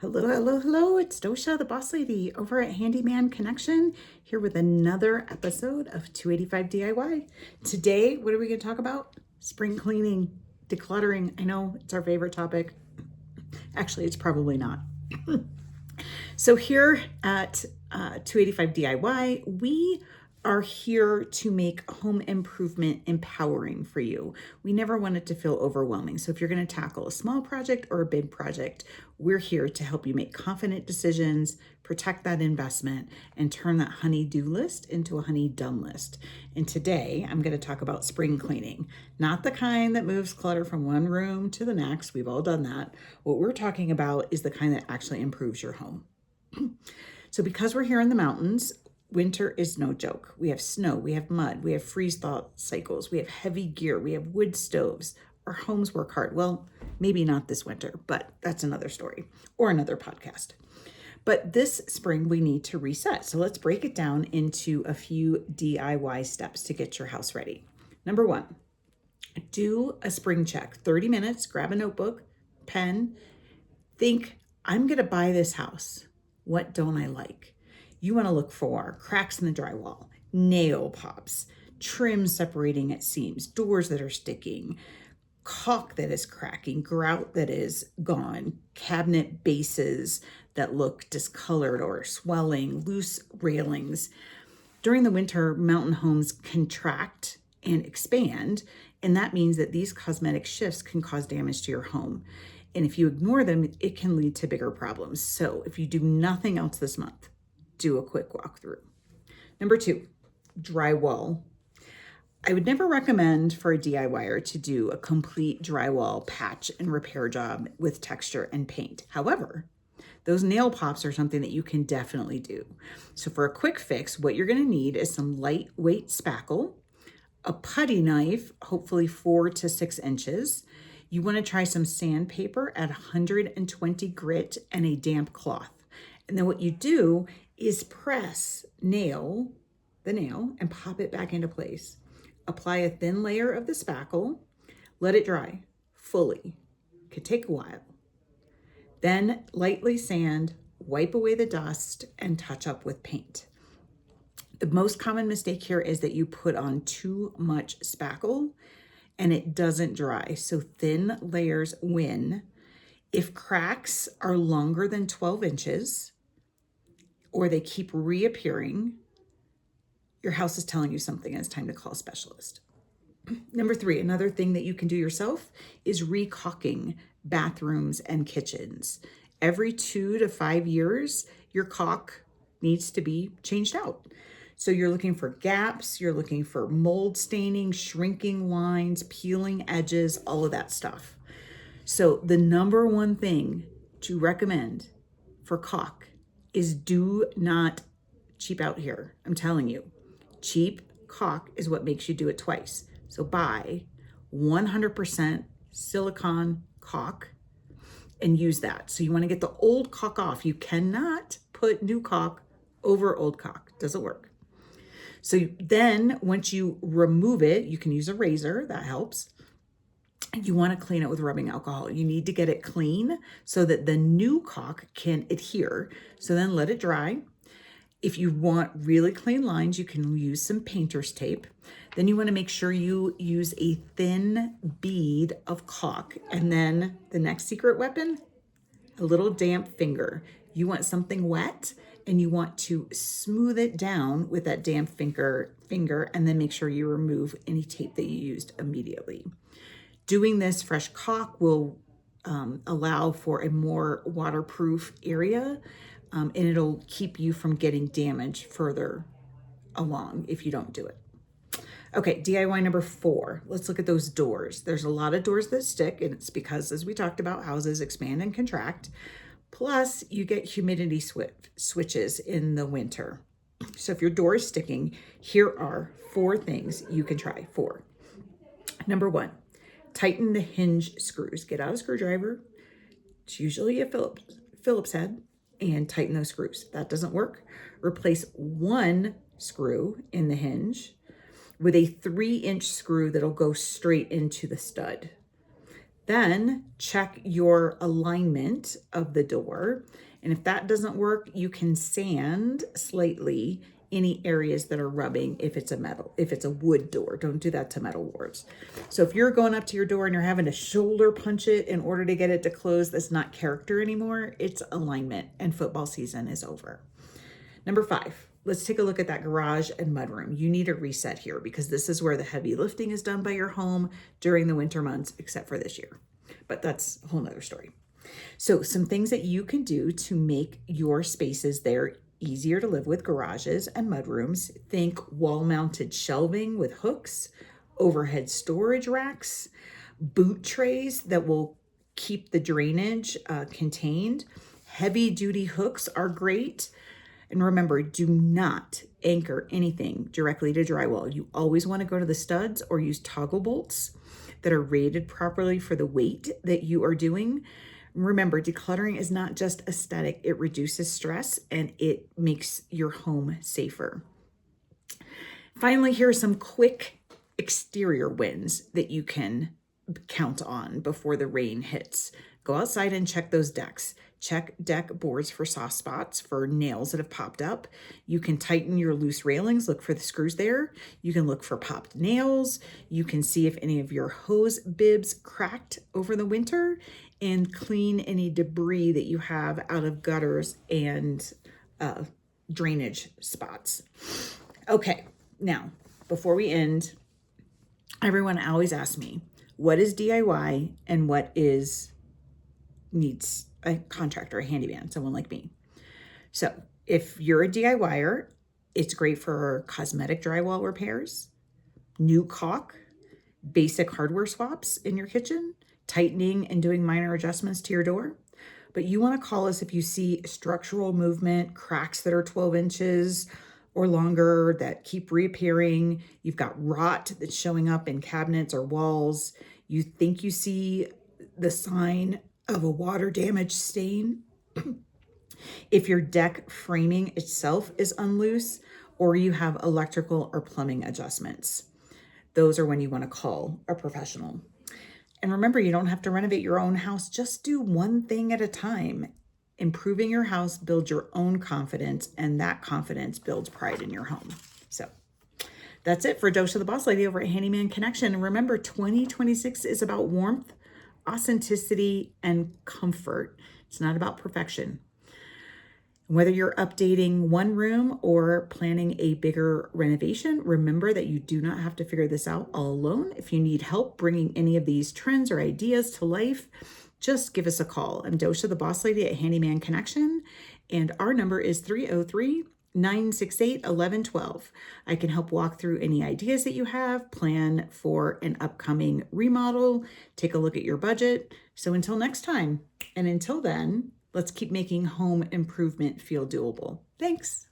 Hello, hello, hello. It's Docia, the boss lady over at Handyman Connection, here with another episode of 285 DIY. Today, what are we going to talk about? Spring cleaning, decluttering. I know it's our favorite topic. Actually, it's probably not. So here at 285 DIY, we are here to make home improvement empowering for you. We never want it to feel overwhelming. So if you're going to tackle a small project or a big project, we're here to help you make confident decisions, protect that investment, and turn that honey-do list into a honey-done list. And today I'm going to talk about spring cleaning, not the kind that moves clutter from one room to the next. We've all done that. What we're talking about is the kind that actually improves your home. So because we're here in the mountains, winter is no joke. We have snow, we have mud, we have freeze-thaw cycles, we have heavy gear, we have wood stoves. Our homes work hard. Well, maybe not this winter, but that's another story or another podcast. But this spring we need to reset. So let's break it down into a few DIY steps to get your house ready. Number one, do a spring check. 30 minutes, grab a notebook, pen, think, I'm going to buy this house. What don't I like? You want to look for cracks in the drywall, nail pops, trim separating at seams, doors that are sticking, caulk that is cracking, grout that is gone, cabinet bases that look discolored or swelling, loose railings. During the winter, mountain homes contract and expand, and that means that these cosmetic shifts can cause damage to your home. And if you ignore them, it can lead to bigger problems. So if you do nothing else this month, do a quick walkthrough. Number two, drywall. I would never recommend for a DIYer to do a complete drywall patch and repair job with texture and paint. However, those nail pops are something that you can definitely do. So for a quick fix, what you're going to need is some lightweight spackle, a putty knife, hopefully 4 to 6 inches. You want to try some sandpaper at 120 grit and a damp cloth. And then what you do is press the nail and pop it back into place. Apply a thin layer of the spackle, let it dry fully. Could take a while. Then lightly sand, wipe away the dust, and touch up with paint. The most common mistake here is that you put on too much spackle and it doesn't dry. So thin layers win. If cracks are longer than 12 inches or they keep reappearing, your house is telling you something and it's time to call a specialist. Number three, another thing that you can do yourself is re-caulking bathrooms and kitchens. Every 2 to 5 years, your caulk needs to be changed out. So you're looking for gaps, you're looking for mold staining, shrinking lines, peeling edges, all of that stuff. So the number one thing to recommend for caulk is do not cheap out here. I'm telling you, cheap caulk is what makes you do it twice. So buy 100% silicone caulk and use that. So you want to get the old caulk off. You cannot put new caulk over old caulk. Doesn't work. So then once you remove it, you can use a razor, that helps. You want to clean it with rubbing alcohol. You need to get it clean so that the new caulk can adhere. So then let it dry. If you want really clean lines, you can use some painter's tape. Then you want to make sure you use a thin bead of caulk. And then the next secret weapon, a little damp finger. You want something wet and you want to smooth it down with that damp finger and then make sure you remove any tape that you used immediately. Doing this fresh caulk will allow for a more waterproof area and it'll keep you from getting damage further along if you don't do it. Okay, DIY number 4. Let's look at those doors. There's a lot of doors that stick, and it's because, as we talked about, houses expand and contract. Plus, you get humidity switches in the winter. So if your door is sticking, here are 4 things you can try. 4. Number 1, tighten the hinge screws. Get out a screwdriver. It's usually a Phillips head, and tighten those screws. If that doesn't work, replace 1 screw in the hinge with a 3-inch screw that'll go straight into the stud. Then check your alignment of the door. And if that doesn't work, you can sand slightly any areas that are rubbing if it's a wood door. Don't do that to metal doors. So if you're going up to your door and you're having to shoulder punch it in order to get it to close, that's not character anymore. It's alignment, and football season is over. Number 5, let's take a look at that garage and mudroom. You need a reset here because this is where the heavy lifting is done by your home during the winter months, except for this year. But that's a whole nother story. So some things that you can do to make your spaces there easier to live with, garages and mudrooms. Think wall-mounted shelving with hooks, overhead storage racks, boot trays that will keep the drainage contained. Heavy-duty hooks are great. And remember, do not anchor anything directly to drywall. You always want to go to the studs or use toggle bolts that are rated properly for the weight that you are doing. Remember, decluttering is not just aesthetic. It reduces stress and it makes your home safer. Finally, here are some quick exterior wins that you can count on before the rain hits. Go outside and check those decks. Check deck boards for soft spots, for nails that have popped up. You can tighten your loose railings, look for the screws there. You can look for popped nails. You can see if any of your hose bibs cracked over the winter, and clean any debris that you have out of gutters and drainage spots. Okay, now, before we end, everyone always asks me, what is DIY and what needs a contractor, a handyman, someone like me? So if you're a DIYer, it's great for cosmetic drywall repairs, new caulk, basic hardware swaps in your kitchen, tightening and doing minor adjustments to your door. But you want to call us if you see structural movement, cracks that are 12 inches or longer that keep reappearing. You've got rot that's showing up in cabinets or walls. You think you see the sign of a water damage stain. If your deck framing itself is unloose, or you have electrical or plumbing adjustments. Those are when you want to call a professional. And remember, you don't have to renovate your own house. Just do one thing at a time. Improving your house builds your own confidence, and that confidence builds pride in your home. So that's it for Docia the Boss Lady over at Handyman Connection. And remember, 2026 is about warmth, authenticity, and comfort. It's not about perfection. Whether you're updating one room or planning a bigger renovation, remember that you do not have to figure this out all alone. If you need help bringing any of these trends or ideas to life, just give us a call. I'm Docia, the Boss Lady at Handyman Connection, and our number is 303-968-1112. I can help walk through any ideas that you have, plan for an upcoming remodel, take a look at your budget. So until next time, and until then, let's keep making home improvement feel doable. Thanks.